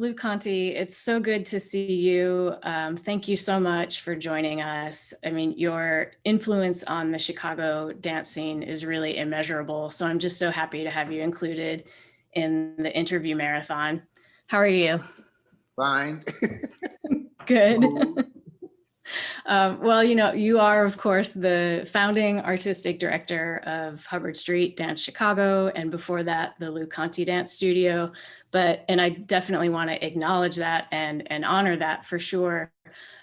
Lou Conte, it's so good to see you. Thank you so much for joining us. I mean, your influence on the Chicago dance scene is really immeasurable. So I'm just so happy to have you included in the interview marathon. How are you? Fine. Good. Well, you are, of course, the founding artistic director of Hubbard Street Dance Chicago, and before that, the Lou Conte Dance Studio. And I definitely want to acknowledge that and honor that for sure.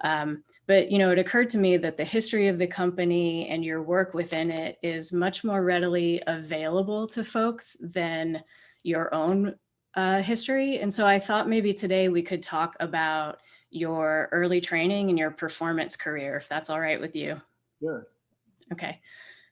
But it occurred to me that the history of the company and your work within it is much more readily available to folks than your own history. And so I thought maybe today we could talk about your early training and your performance career, if that's all right with you. Sure. Okay.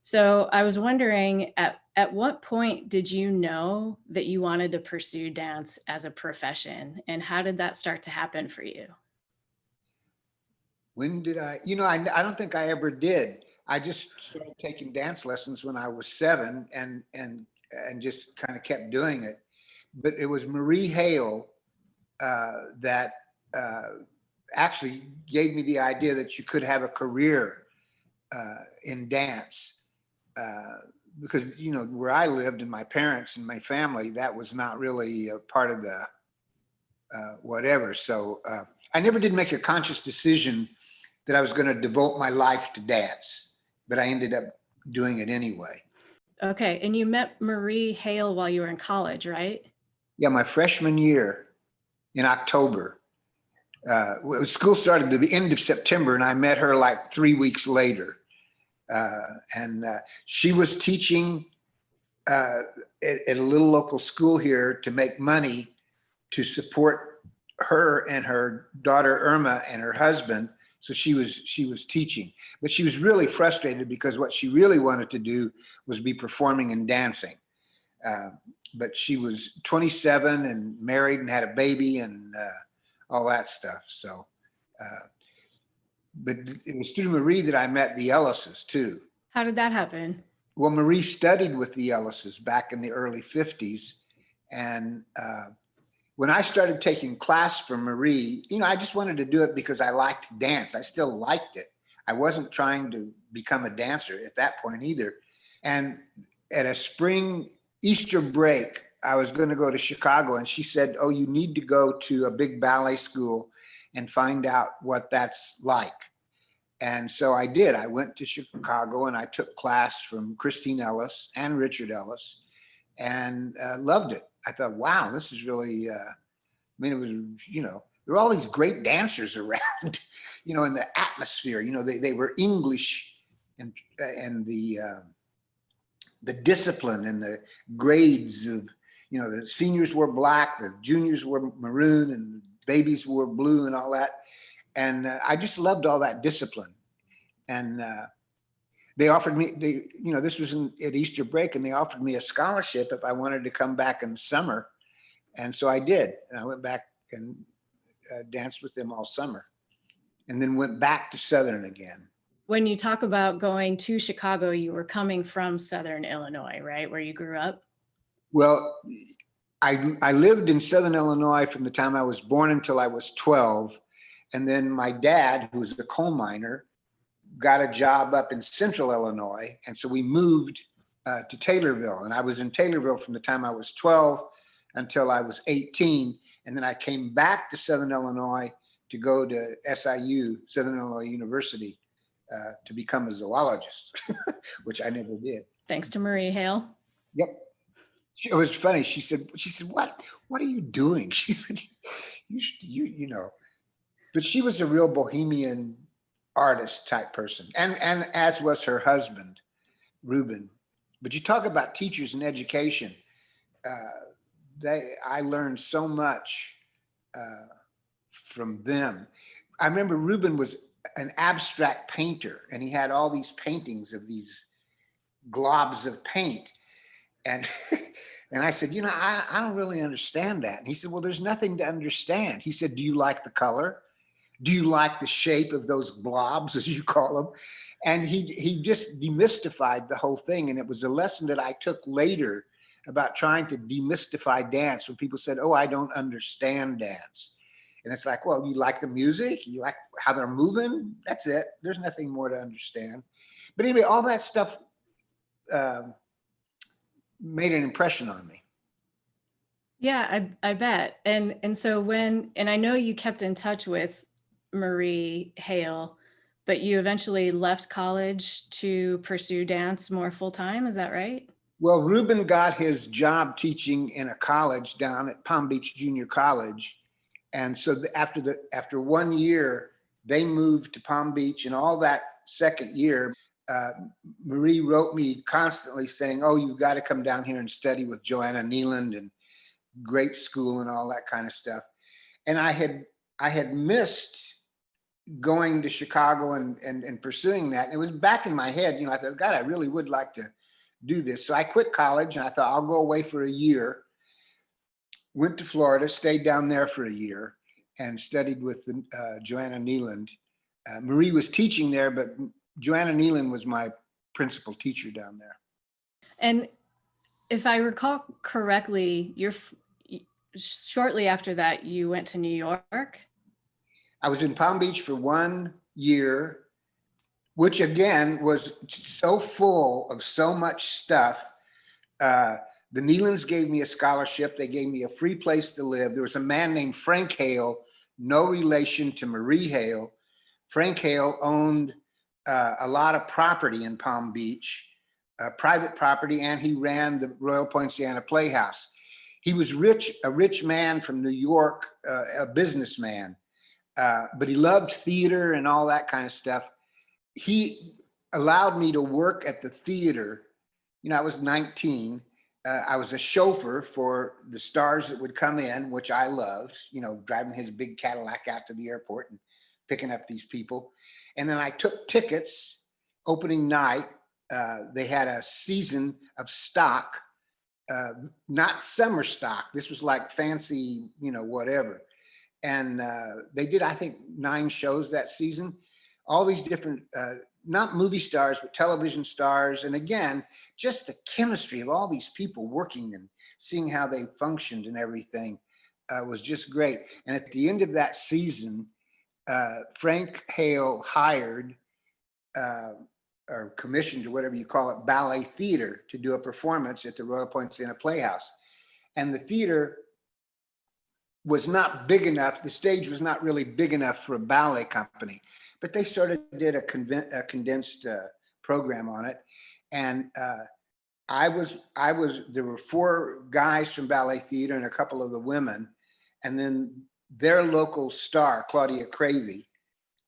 So I was wondering, at what point did you know that you wanted to pursue dance as a profession, and how did that start to happen for you? When did I don't think I ever did. I just started taking dance lessons when I was 7 and just kind of kept doing it. But it was Marie Hale that actually gave me the idea that you could have a career in dance. Because, where I lived and my parents and my family, that was not really a part of the whatever. So I never did make a conscious decision that I was going to devote my life to dance, but I ended up doing it anyway. Okay. And you met Marie Hale while you were in college, right? Yeah, my freshman year in October. School started at the end of September, and I met her like 3 weeks later. She was teaching at a little local school here to make money to support her and her daughter Irma and her husband. So she was teaching, but she was really frustrated because what she really wanted to do was be performing and dancing. But she was 27 and married and had a baby and all that stuff. So, but it was through Marie that I met the Ellises too. How did that happen? Well, Marie studied with the Ellises back in the early 50s. And when I started taking class from Marie, I just wanted to do it because I liked dance. I still liked it. I wasn't trying to become a dancer at that point either. And at a spring Easter break, I was going to go to Chicago, and she said, "Oh, you need to go to a big ballet school and find out what that's like." And so I did. I went to Chicago and I took class from Christine Ellis and Richard Ellis and loved it. I thought, wow, this is really, it was, there were all these great dancers around, in the atmosphere. They were English and the discipline and the grades of, the seniors wore black, the juniors wore maroon, and babies wore blue and all that. And I just loved all that discipline. And they offered me, this was at Easter break, and they offered me a scholarship if I wanted to come back in the summer. And so I did. And I went back and danced with them all summer, and then went back to Southern again. When you talk about going to Chicago, you were coming from Southern Illinois, right? Where you grew up? Well, I lived in Southern Illinois from the time I was born until I was 12. And then my dad, who was a coal miner, got a job up in Central Illinois. And so we moved to Taylorville. And I was in Taylorville from the time I was 12 until I was 18. And then I came back to Southern Illinois to go to SIU, Southern Illinois University, to become a zoologist, which I never did. Thanks to Marie Hale. Yep. It was funny. She said, what are you doing? She said, but she was a real bohemian artist type person. And as was her husband, Ruben. But you talk about teachers and education. I learned so much from them. I remember Ruben was an abstract painter, and he had all these paintings of these globs of paint. And I said, I don't really understand that. And he said, well, there's nothing to understand. He said, do you like the color? Do you like the shape of those blobs, as you call them? And he just demystified the whole thing. And it was a lesson that I took later about trying to demystify dance when people said, oh, I don't understand dance. And it's like, well, you like the music, you like how they're moving, that's it. There's nothing more to understand. But anyway, all that stuff made an impression on me. Yeah, I bet. And so and I know you kept in touch with Marie Hale, but you eventually left college to pursue dance more full time. Is that right? Well, Ruben got his job teaching in a college down at Palm Beach Junior College. And so after 1 year, they moved to Palm Beach, and all that second year, Marie wrote me constantly saying, oh, you've got to come down here and study with Joanna Nealand, and great school and all that kind of stuff. And I had missed going to Chicago and pursuing that. And it was back in my head, I thought, God, I really would like to do this. So I quit college and I thought I'll go away for a year. Went to Florida, stayed down there for a year and studied with Joanna Nealand. Marie was teaching there, but Joanna Nealand was my principal teacher down there. And if I recall correctly, shortly after that, you went to New York. I was in Palm Beach for 1 year, which again was so full of so much stuff. The Nealands gave me a scholarship. They gave me a free place to live. There was a man named Frank Hale, no relation to Marie Hale. Frank Hale owned a lot of property in Palm Beach, private property, and he ran the Royal Poinciana Playhouse. He was rich, a rich man from New York, a businessman, but he loved theater and all that kind of stuff. He allowed me to work at the theater. I was 19. I was a chauffeur for the stars that would come in, which I loved, driving his big Cadillac out to the airport and picking up these people. And then I took tickets opening night. They had a season of stock, not summer stock. This was like fancy, whatever. And they did, I think, 9 shows that season. All these different, not movie stars, but television stars. And again, just the chemistry of all these people working and seeing how they functioned and everything was just great. And at the end of that season, Frank Hale hired or commissioned, or whatever you call it, ballet theater to do a performance at the Royal Poinciana Playhouse. And the theater was not big enough. The stage was not really big enough for a ballet company, but they sort of did a condensed program on it. And there were 4 guys from ballet theater and a couple of the women, and then their local star, Claudia Cravey,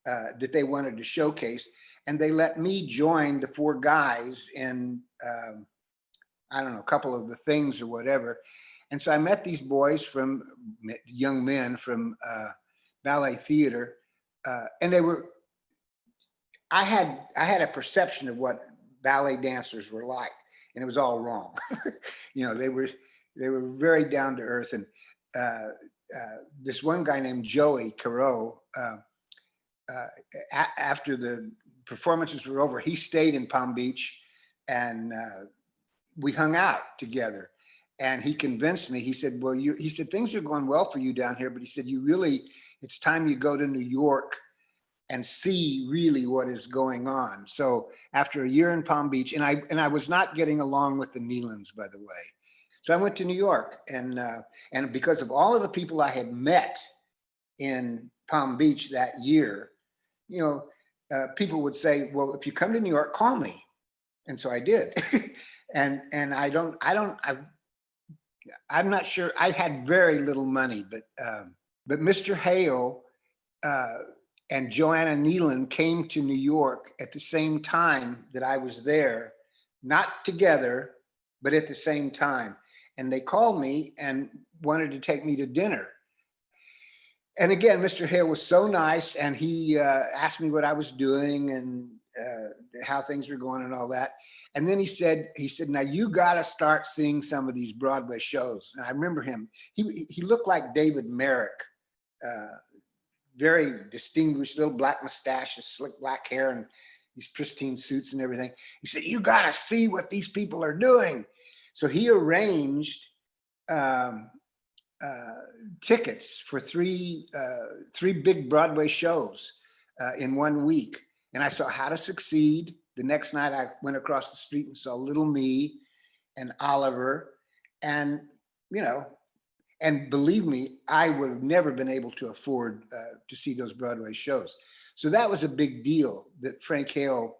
that they wanted to showcase. And they let me join the 4 guys in, I don't know, a couple of the things or whatever. And so I met these boys young men from ballet theater, and I had a perception of what ballet dancers were like, and it was all wrong. They were very down to earth. And this one guy named Joey Carreau, after the performances were over, he stayed in Palm Beach, and we hung out together. And he convinced me. He said, well, he said, things are going well for you down here, but he said, it's time you go to New York and see really what is going on. So after a year in Palm Beach, and I was not getting along with the Nealands, by the way. So I went to New York, and because of all of the people I had met in Palm Beach that year, people would say, well, if you come to New York, call me. And so I did. and I'm not sure. I had very little money, but Mr. Hale and Joanna Nealand came to New York at the same time that I was there, not together, but at the same time. And they called me and wanted to take me to dinner. And again, Mr. Hale was so nice, and he asked me what I was doing and how things were going and all that. And then he said, now you got to start seeing some of these Broadway shows. And I remember him, he looked like David Merrick, very distinguished, little black mustaches, slick black hair, and these pristine suits and everything. He said, you got to see what these people are doing. So he arranged um, tickets for three big Broadway shows in 1 week. And I saw How to Succeed. The next night I went across the street and saw Little Me and Oliver. And, you know, and believe me, I would have never been able to afford to see those Broadway shows. So that was a big deal that Frank Hale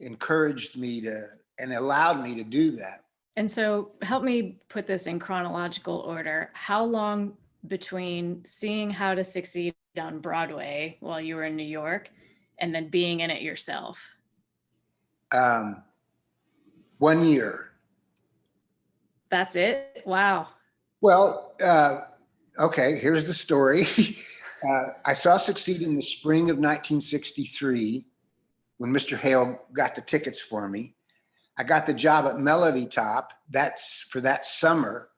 encouraged me to and allowed me to do that. And so help me put this in chronological order. How long between seeing How to Succeed on Broadway while you were in New York and then being in it yourself? 1 year. That's it? Wow. Well, okay, here's the story. I saw Succeed in the spring of 1963 when Mr. Hale got the tickets for me. I got the job at Melody Top. That's for that summer.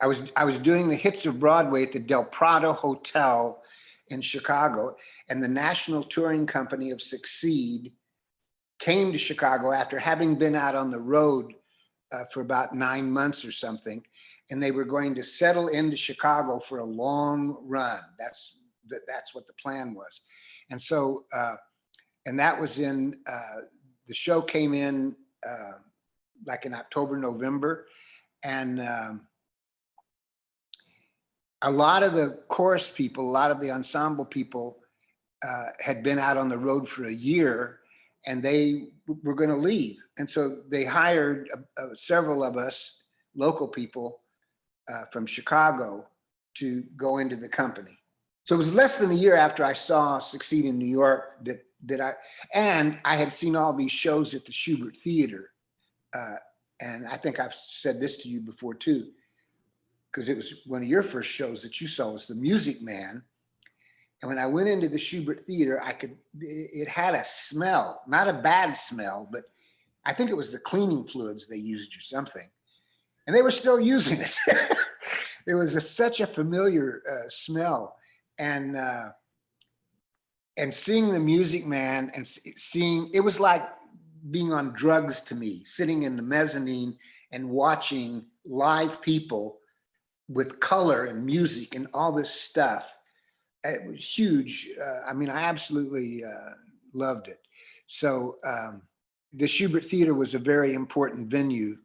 I was doing the hits of Broadway at the Del Prado Hotel in Chicago, and the national touring company of Succeed came to Chicago after having been out on the road for about 9 months or something, and they were going to settle into Chicago for a long run. That's what the plan was, and so and that was in the show came in like in October, November, and a lot of the chorus people, a lot of the ensemble people had been out on the road for a year, and they were going to leave. And so they hired several of us local people from Chicago to go into the company. So it was less than a year after I saw Succeed in New York that I had seen all these shows at the Shubert Theater. And I think I've said this to you before too, because it was one of your first shows that you saw was The Music Man. And when I went into the Shubert Theater, it had a smell, not a bad smell, but I think it was the cleaning fluids they used or something. And they were still using it. It was such a familiar smell. And seeing The Music Man and seeing, it was like being on drugs to me, sitting in the mezzanine and watching live people with color and music and all this stuff. It was huge. I mean, I absolutely loved it. So the Shubert Theater was a very important venue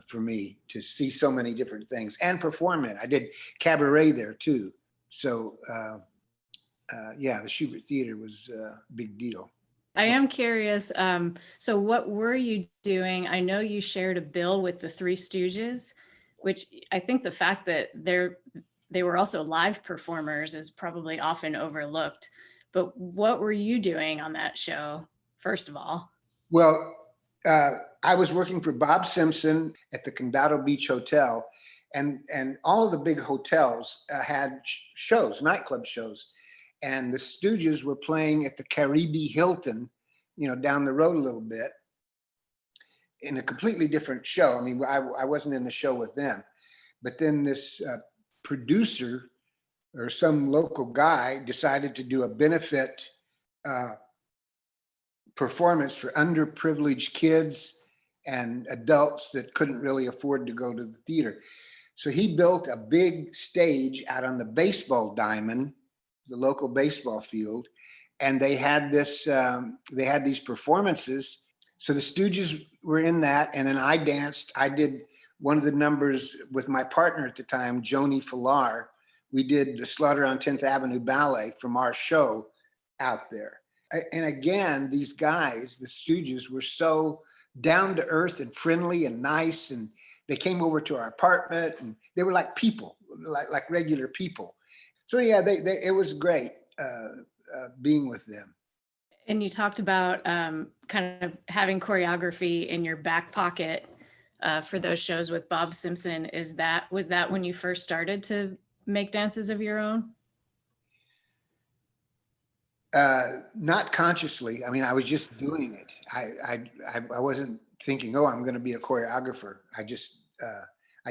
for me to see so many different things and perform in. I did cabaret there too. So yeah, the Shubert Theater was a big deal. I am curious. So what were you doing? I know you shared a bill with the Three Stooges, which I think the fact that they were also live performers is probably often overlooked. But what were you doing on that show, first of all? Well, I was working for Bob Simpson at the Condado Beach Hotel, and all of the big hotels had shows, nightclub shows. And the Stooges were playing at the Caribe Hilton, you know, down the road a little bit in a completely different show. I mean, I wasn't in the show with them, but then this producer or some local guy decided to do a benefit performance for underprivileged kids and adults that couldn't really afford to go to the theater. So he built a big stage out on the baseball diamond, the local baseball field, and they had this. They had these performances. So the Stooges were in that, and then I danced. I did one of the numbers with my partner at the time, Joni Falar. We did the Slaughter on 10th Avenue Ballet from our show out there. And again, these guys, the Stooges, were so down to earth and friendly and nice, and they came over to our apartment, and they were like people, like regular people. So yeah, it was great being with them. And you talked about kind of having choreography in your back pocket for those shows with Bob Simpson. Was that when you first started to make dances of your own? Not consciously. I mean, I was just doing it. I wasn't thinking, oh, I'm going to be a choreographer. I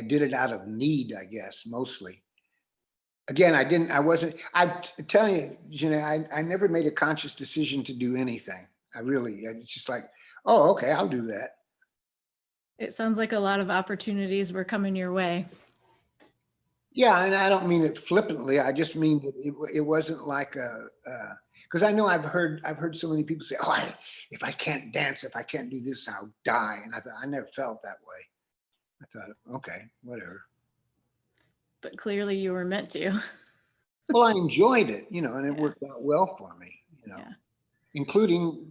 did it out of need, I guess, mostly. Again, I'm telling you, Jenai, I never made a conscious decision to do anything. It's just like, oh, okay, I'll do that. It sounds like a lot of opportunities were coming your way. Yeah, and I don't mean it flippantly. I just mean that it wasn't like because I know I've heard so many people say, "Oh, if I can't dance, if I can't do this, I'll die." And I thought I never felt that way. I thought, okay, whatever. But clearly you were meant to. Well, I enjoyed it, and it Yeah, worked out well for me, yeah. including,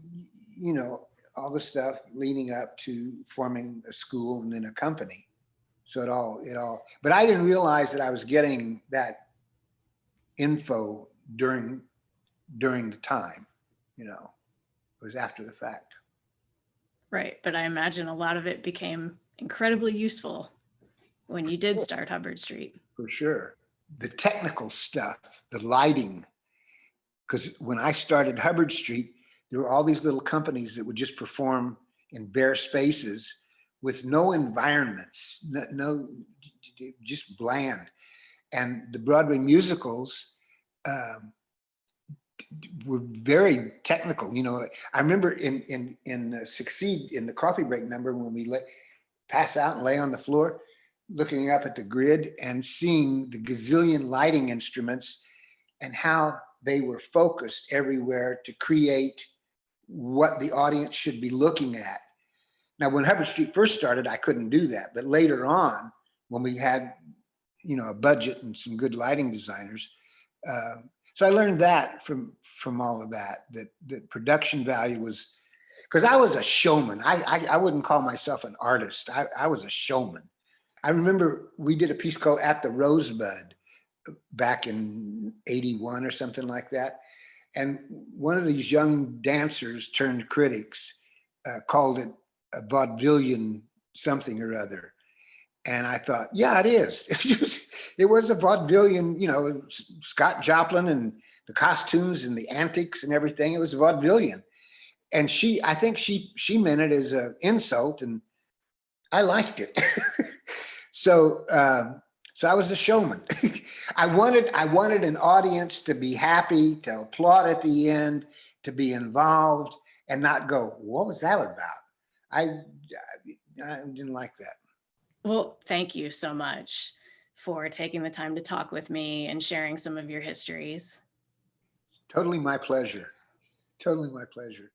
all the stuff leading up to forming a school and then a company. So but I didn't realize that I was getting that info during the time, it was after the fact. Right. But I imagine a lot of it became incredibly useful when you did start Hubbard Street. For sure. The technical stuff, the lighting, because when I started Hubbard Street, there were all these little companies that would just perform in bare spaces with no environments, no just bland. And the Broadway musicals um, were very technical. I remember in Succeed, in the coffee break number, when we pass out and lay on the floor, looking up at the grid and seeing the gazillion lighting instruments and how they were focused everywhere to create what the audience should be looking at. Now, when Hubbard Street first started, I couldn't do that. But later on, when we had, a budget and some good lighting designers, so I learned that from all of that production value was, because I was a showman. I wouldn't call myself an artist. I was a showman. I remember we did a piece called At the Rosebud back in 81 or something like that. And one of these young dancers turned critics called it a vaudevillian something or other. And I thought, yeah, it is. It was a vaudevillian, Scott Joplin and the costumes and the antics and everything. It was vaudevillian. And I think she meant it as an insult, and I liked it. So I was a showman. I wanted an audience to be happy, to applaud at the end, to be involved, and not go, "What was that about?" I didn't like that. Well, thank you so much for taking the time to talk with me and sharing some of your histories. Totally my pleasure. Totally my pleasure.